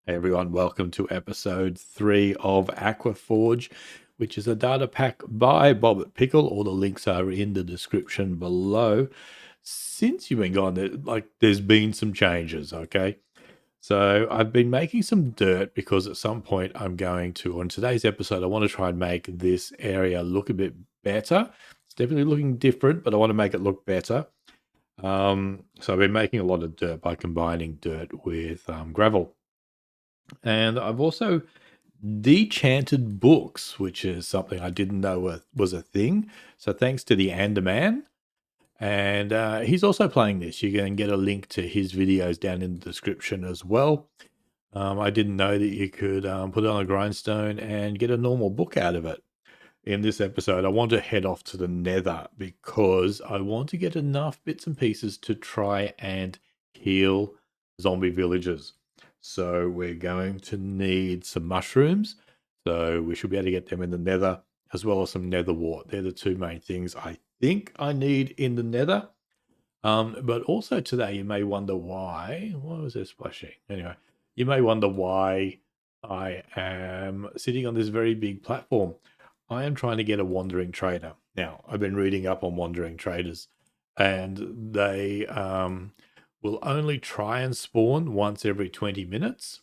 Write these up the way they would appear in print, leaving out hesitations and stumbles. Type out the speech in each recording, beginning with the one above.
Hey everyone, welcome to episode 3 of Aqua Forge, which is a data pack by Bobbert Pickle. All the links are in the description below. Since you've been gone, there's been some changes, okay? So I've been making some dirt because at some point I'm going to, on today's episode, I want to try and make this area look a bit better. It's definitely looking different, but I want to make it look better. So I've been making a lot of dirt by combining dirt with gravel. And I've also dechanted books, which is something I didn't know was a thing. So thanks to the Anderman. And he's also playing this. You can get a link to his videos down in the description as well. I didn't know that you could put it on a grindstone and get a normal book out of it. In this episode, I want to head off to the Nether because I want to get enough bits and pieces to try and heal zombie villagers. So we're going to need some mushrooms. So we should be able to get them in the Nether, as well as some Nether wart. They're the two main things I think I need in the Nether. But also today, you may wonder why. Why was there splashing? Anyway, you may wonder why I am sitting on this very big platform. I am trying to get a wandering trader. Now, I've been reading up on wandering traders, and they will only try and spawn once every 20 minutes.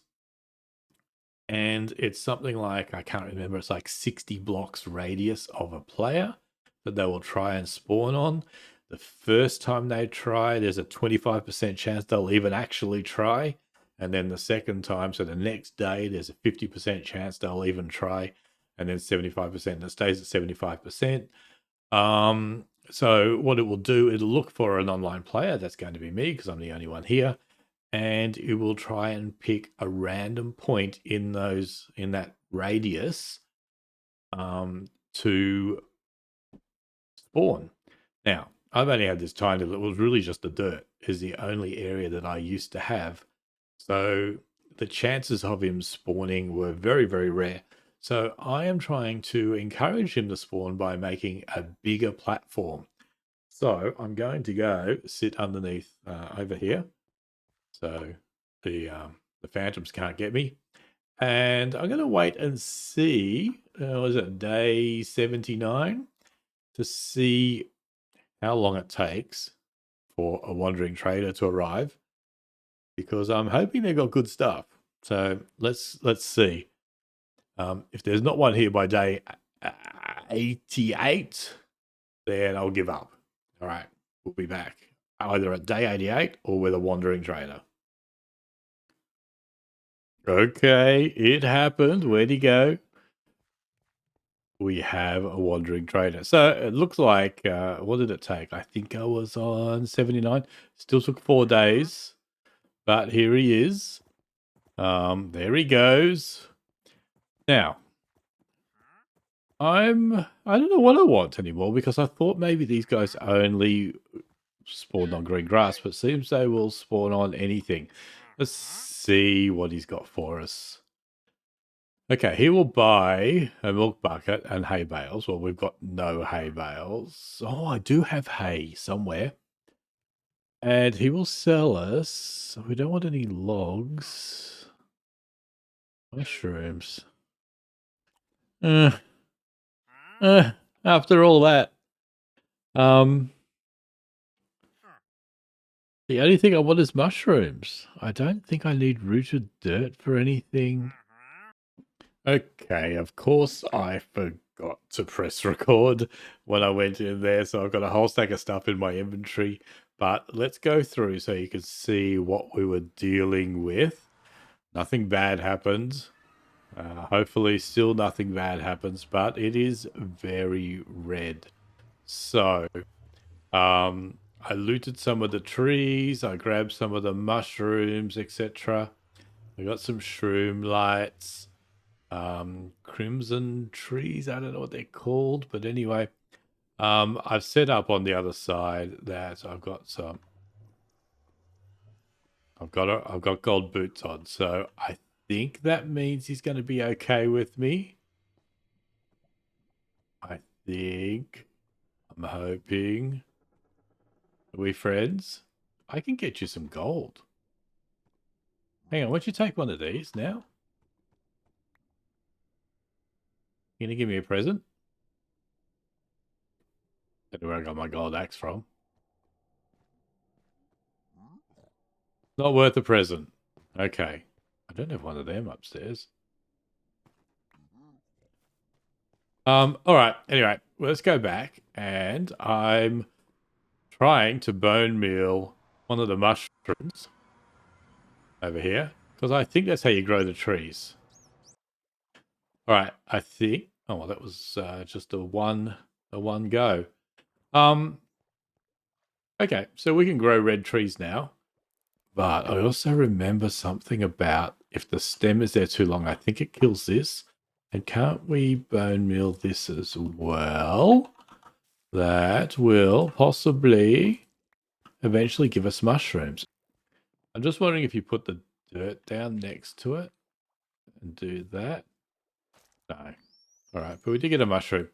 And it's something like, I can't remember, it's like 60 blocks radius of a player that they will try and spawn on. The first time they try, there's a 25% chance they'll even actually try. And then the second time, so the next day, there's a 50% chance they'll even try. And then 75%, it stays at 75%. So what it will do, it'll look for an online player. That's going to be me because I'm the only one here. And it will try and pick a random point in that radius to spawn. Now, I've only had this tiny little, it was really just the dirt is the only area that I used to have. So the chances of him spawning were very, very rare. So I am trying to encourage him to spawn by making a bigger platform. So I'm going to go sit underneath over here. So the phantoms can't get me. And I'm going to wait and see, was it day 79? To see how long it takes for a wandering trader to arrive, because I'm hoping they've got good stuff. So let's see. If there's not one here by day 88, then I'll give up. All right, we'll be back either at day 88 or with a wandering trader. Okay, it happened. Where'd he go? We have a wandering trader. So it looks like, what did it take? I think I was on 79. Still took 4 days, but here he is. There he goes. Now, I don't know what I want anymore because I thought maybe these guys only spawned on green grass, but seems they will spawn on anything. Let's see what he's got for us. Okay, he will buy a milk bucket and hay bales. Well, we've got no hay bales. Oh, I do have hay somewhere. And he will sell us. We don't want any logs. Mushrooms. Uh, after all that. The only thing I want is mushrooms. I don't think I need rooted dirt for anything. Okay, of course I forgot to press record when I went in there, so I've got a whole stack of stuff in my inventory. But let's go through so you can see what we were dealing with. Nothing bad happened. Hopefully still nothing bad happens, but it is very red. So, I looted some of the trees, I grabbed some of the mushrooms, etc. I got some shroom lights. Crimson trees. I don't know what they're called, but anyway, I've set up on the other side that I've got some. I've got gold boots on, so I think that means he's going to be okay with me. I think. I'm hoping. Are we friends? I can get you some gold. Hang on, why don't you take one of these now? You gonna give me a present? Don't know where I got my gold axe from. Not worth a present. Okay. I don't have one of them upstairs. Alright, anyway, let's go back, and I'm trying to bone meal one of the mushrooms over here, because I think that's how you grow the trees. Alright, I think... Oh, well, that was just a one go. Okay, so we can grow red trees now. But I also remember something about if the stem is there too long, I think it kills this. And can't we bone meal this as well? That will possibly eventually give us mushrooms. I'm just wondering if you put the dirt down next to it and do that. No. All right, but we did get a mushroom.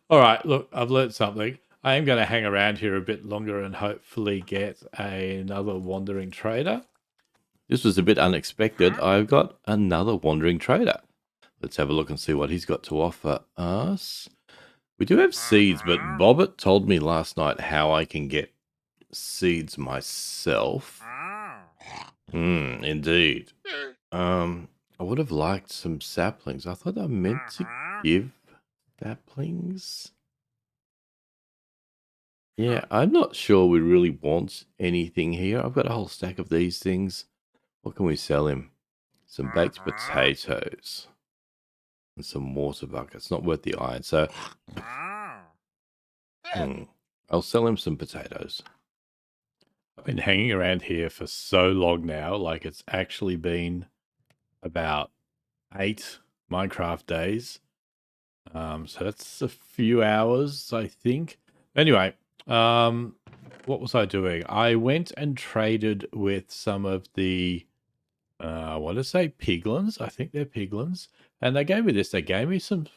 All right, look, I've learned something. I am going to hang around here a bit longer and hopefully get another wandering trader. This was a bit unexpected. I've got another wandering trader. Let's have a look and see what he's got to offer us. We do have seeds, but Bobbert told me last night how I can get seeds myself. Indeed. I would have liked some saplings. I thought I meant to give saplings. Yeah, I'm not sure we really want anything here. I've got a whole stack of these things. What can we sell him? Some baked potatoes and some water buckets. Not worth the iron. So I'll sell him some potatoes. I've been hanging around here for so long now. Like, it's actually been about 8 Minecraft days. So that's a few hours, I think. Anyway, what was I doing? I went and traded with some of the, I want to say piglins. I think they're piglins. And they gave me this. They gave me some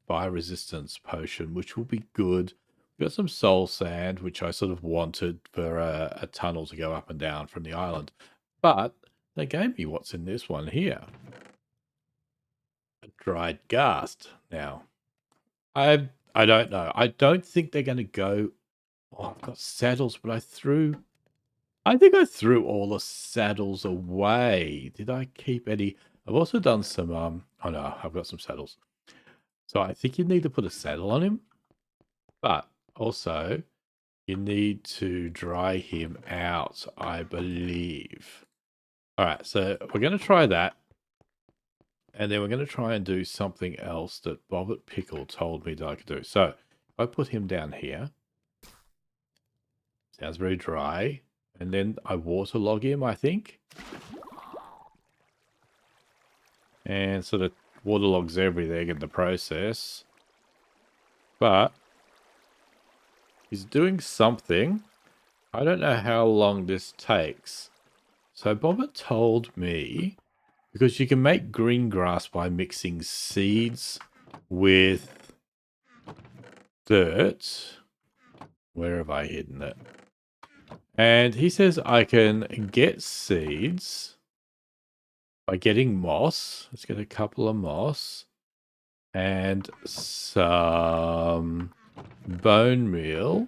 fire resistance potion, which will be good. We got some soul sand, which I sort of wanted for a tunnel to go up and down from the island. But they gave me what's in this one here. A dried ghast. Now, I don't know. I don't think they're going to go... Oh, I've got saddles, but I think I threw all the saddles away. Did I keep any? I've also done some... Oh, no, I've got some saddles. So I think you need to put a saddle on him. But also, you need to dry him out, I believe. All right, so we're going to try that. And then we're going to try and do something else that Bobbert Pickle told me that I could do. So, if I put him down here. Sounds very dry. And then I waterlog him, I think. And sort of waterlogs everything in the process. But he's doing something. I don't know how long this takes. So Bobbert told me, because you can make green grass by mixing seeds with dirt. Where have I hidden it? And he says I can get seeds by getting moss. Let's get a couple of moss. And some bone meal.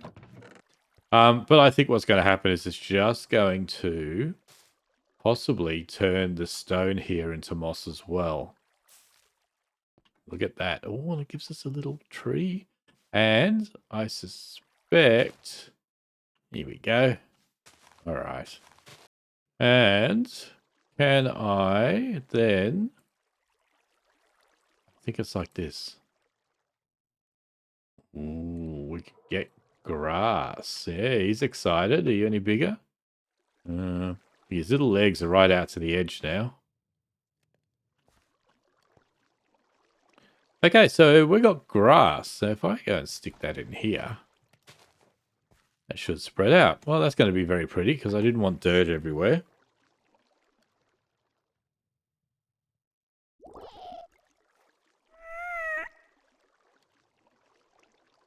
But I think what's going to happen is it's just going to possibly turn the stone here into moss as well. Look at that. Oh, and it gives us a little tree. And I suspect... Here we go. All right. And can I then... I think it's like this. Ooh, we can get grass. Yeah, he's excited. Are you any bigger? His little legs are right out to the edge now. Okay, so we got grass. So if I go and stick that in here, that should spread out. Well, that's going to be very pretty because I didn't want dirt everywhere.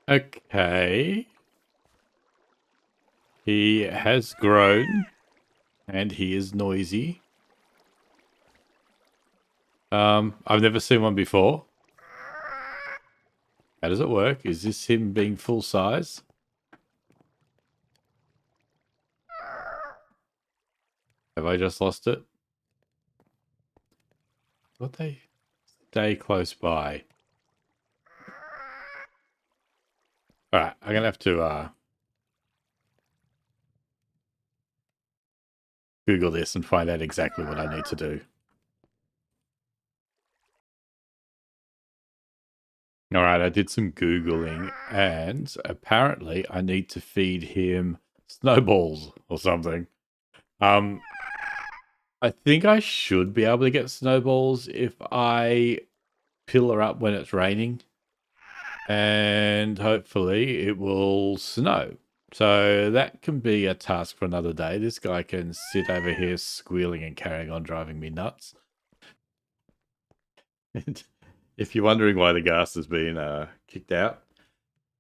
Okay. He has grown and he is noisy. I've never seen one before. How does it work? Is this him being full size? Have I just lost it? What they stay close by? Alright, I'm gonna have to Google this and find out exactly what I need to do. Alright, I did some Googling and apparently I need to feed him snowballs or something. I think I should be able to get snowballs if I pillar up when it's raining. And hopefully it will snow. So that can be a task for another day. This guy can sit over here squealing and carrying on driving me nuts. And if you're wondering why the gas has been kicked out,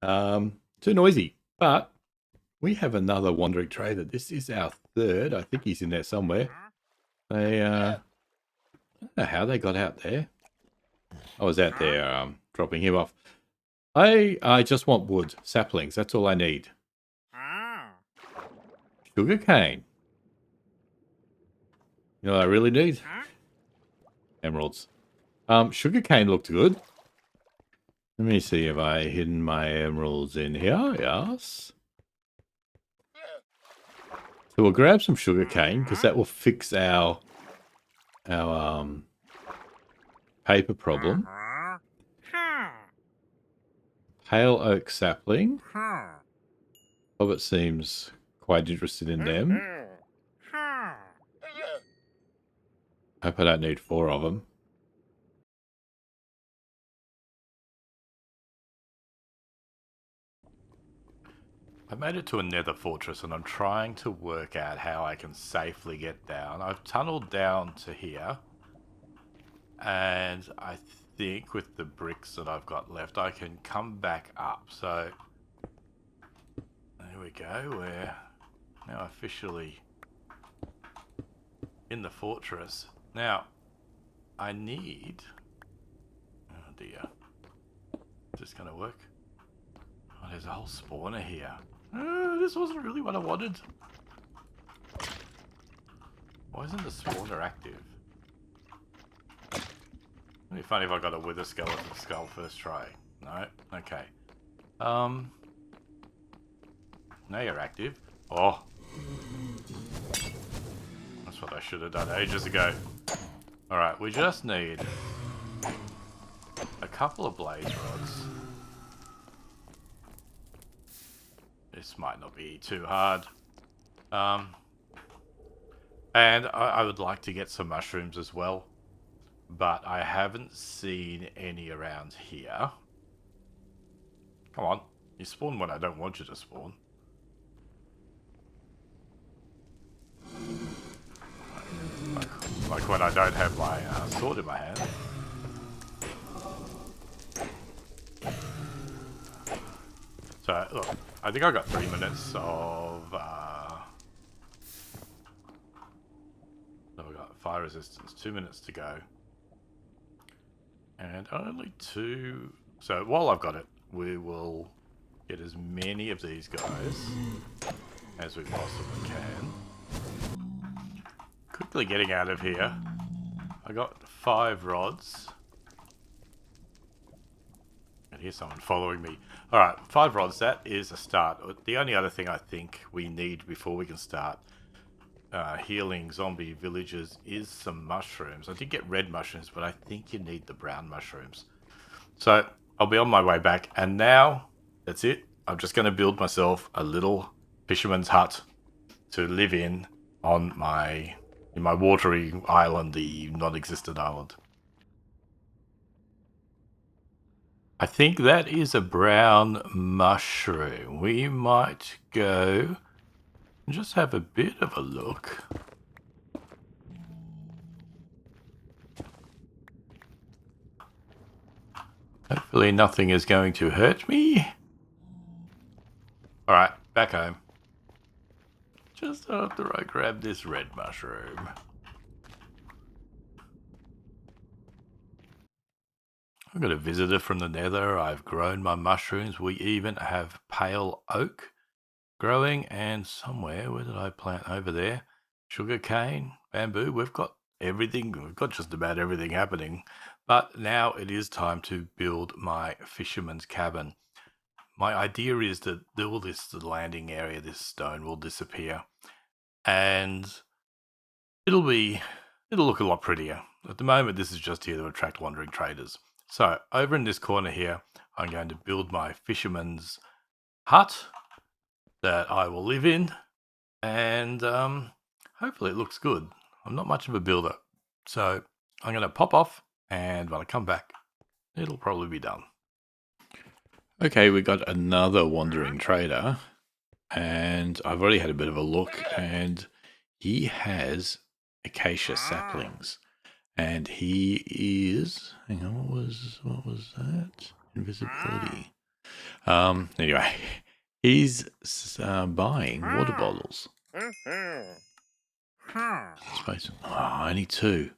too noisy. But we have another wandering trader. This is our third. I think he's in there somewhere. They, I don't know how they got out there. I was out there dropping him off. I just want wood, saplings. That's all I need. Sugar cane. You know what I really need? Emeralds. Sugar cane looked good. Let me see if I hidden my emeralds in here. Yes. So we'll grab some sugar cane because that will fix our paper problem. Pale oak sapling. Robert seems quite interested in them. Hope I don't need 4 of them. I made it to a nether fortress and I'm trying to work out how I can safely get down. I've tunneled down to here. And I think with the bricks that I've got left, I can come back up. So, there we go. We're now officially in the fortress. Now, I need... Oh dear. Is this going to work? Oh, there's a whole spawner here. This wasn't really what I wanted. Why isn't the spawner active? It'd be funny if I got a wither skeleton skull first try. No? Okay. Now you're active. Oh. That's what I should have done ages ago. Alright, we just need a couple of blaze rods. This might not be too hard. And I would like to get some mushrooms as well. But I haven't seen any around here. Come on. You spawn when I don't want you to spawn. Like when I don't have my sword in my hand. So, look. I think I got 3 minutes of... So we got fire resistance. 2 minutes to go. And only 2... So while I've got it, we will get as many of these guys as we possibly can. Quickly getting out of here. I got 5 rods. And here's someone following me. Alright, 5 rods, that is a start. The only other thing I think we need before we can start healing zombie villagers is some mushrooms. I did get red mushrooms, but I think you need the brown mushrooms. So, I'll be on my way back. And now, that's it. I'm just going to build myself a little fisherman's hut to live in on my watery island, the non-existent island. I think that is a brown mushroom. We might go and just have a bit of a look. Hopefully nothing is going to hurt me. Alright, back home. Just after I grab this red mushroom. I've got a visitor from the Nether. I've grown my mushrooms. We even have pale oak growing, and somewhere, where did I plant? Over there, sugar cane, bamboo. We've got everything. We've got just about everything happening. But now it is time to build my fisherman's cabin. My idea is that all this landing area, this stone will disappear, and it'll look a lot prettier. At the moment, this is just here to attract wandering traders. So over in this corner here, I'm going to build my fisherman's hut that I will live in, and hopefully it looks good. I'm not much of a builder, so I'm going to pop off, and when I come back, it'll probably be done. Okay, we got another wandering trader, and I've already had a bit of a look, and he has acacia saplings, and he is, hang on, what was that? Invisibility. Anyway, he's buying water bottles. Space. Oh, only 2.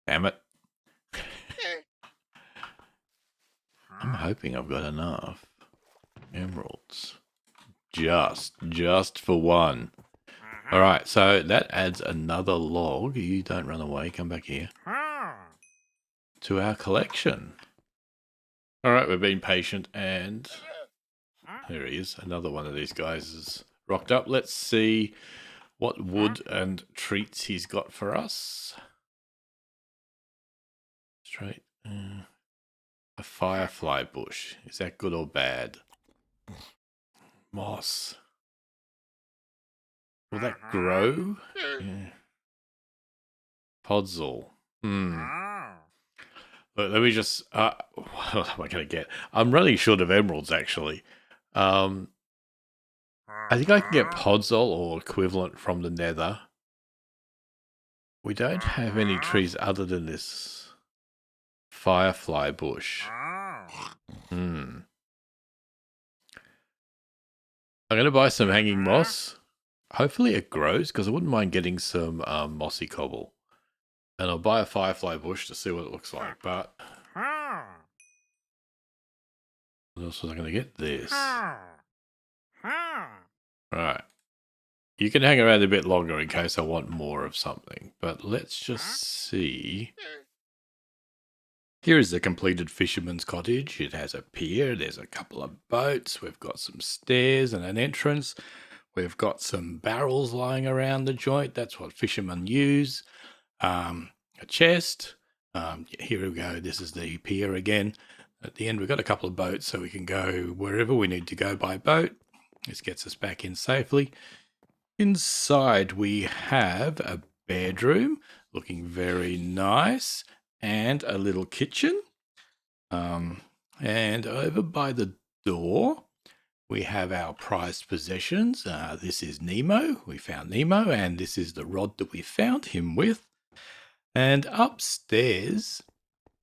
Damn it. I'm hoping I've got enough emeralds. Just for 1. All right, so that adds another log. You don't run away. Come back here. To our collection. All right, we're being patient, and there he is. Another one of these guys is rocked up. Let's see what wood and treats he's got for us. Straight. A firefly bush. Is that good or bad? Moss. Will that grow? Yeah. Podzol. Look, let me just... what am I going to get? I'm running short of emeralds, actually. I think I can get Podzol or equivalent from the Nether. We don't have any trees other than this firefly bush. I'm going to buy some hanging moss. Hopefully it grows, because I wouldn't mind getting some mossy cobble. And I'll buy a firefly bush to see what it looks like, but... What else was I going to get? This. Right. You can hang around a bit longer in case I want more of something, but let's just see. Here is the completed fisherman's cottage. It has a pier, there's a couple of boats, we've got some stairs and an entrance. We've got some barrels lying around the joint. That's what fishermen use. A chest. Here we go. This is the pier again. At the end, we've got a couple of boats, so we can go wherever we need to go by boat. This gets us back in safely. Inside, we have a bedroom, looking very nice, and a little kitchen. And over by the door, we have our prized possessions. This is Nemo. We found Nemo, and this is the rod that we found him with. And upstairs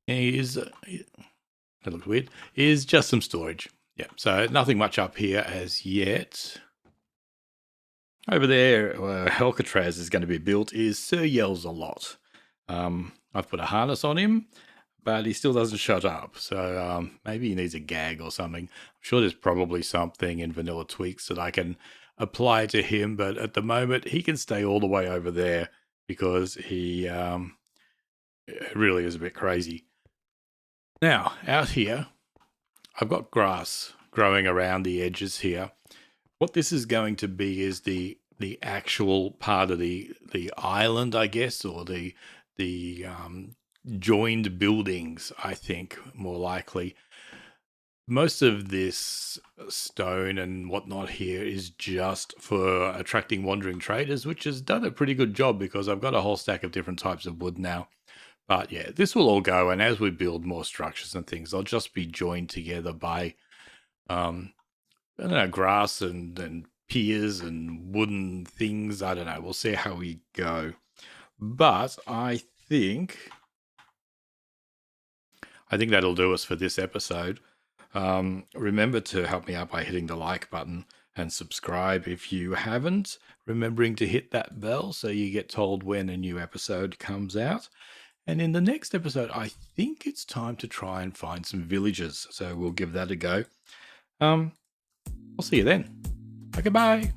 is, that looks weird, is just some storage. Yeah, so nothing much up here as yet. Over there, where Alcatraz is going to be built, is Sir Yells a Lot. I've put a harness on him, but he still doesn't shut up. So maybe he needs a gag or something. I'm sure there's probably something in vanilla tweaks that I can apply to him, but at the moment he can stay all the way over there because he really is a bit crazy. Now, out here, I've got grass growing around the edges here. What this is going to be is the actual part of the island, I guess, or the joined buildings, I think, more likely. Most of this stone and whatnot here is just for attracting wandering traders, which has done a pretty good job because I've got a whole stack of different types of wood now. But yeah, this will all go, and as we build more structures and things, they'll just be joined together by I don't know, grass and piers and wooden things. I don't know. We'll see how we go. But I think that'll do us for this episode. Remember to help me out by hitting the like button and subscribe if you haven't. Remembering to hit that bell so you get told when a new episode comes out. And in the next episode, I think it's time to try and find some villagers. So we'll give that a go. I'll see you then. Okay, bye.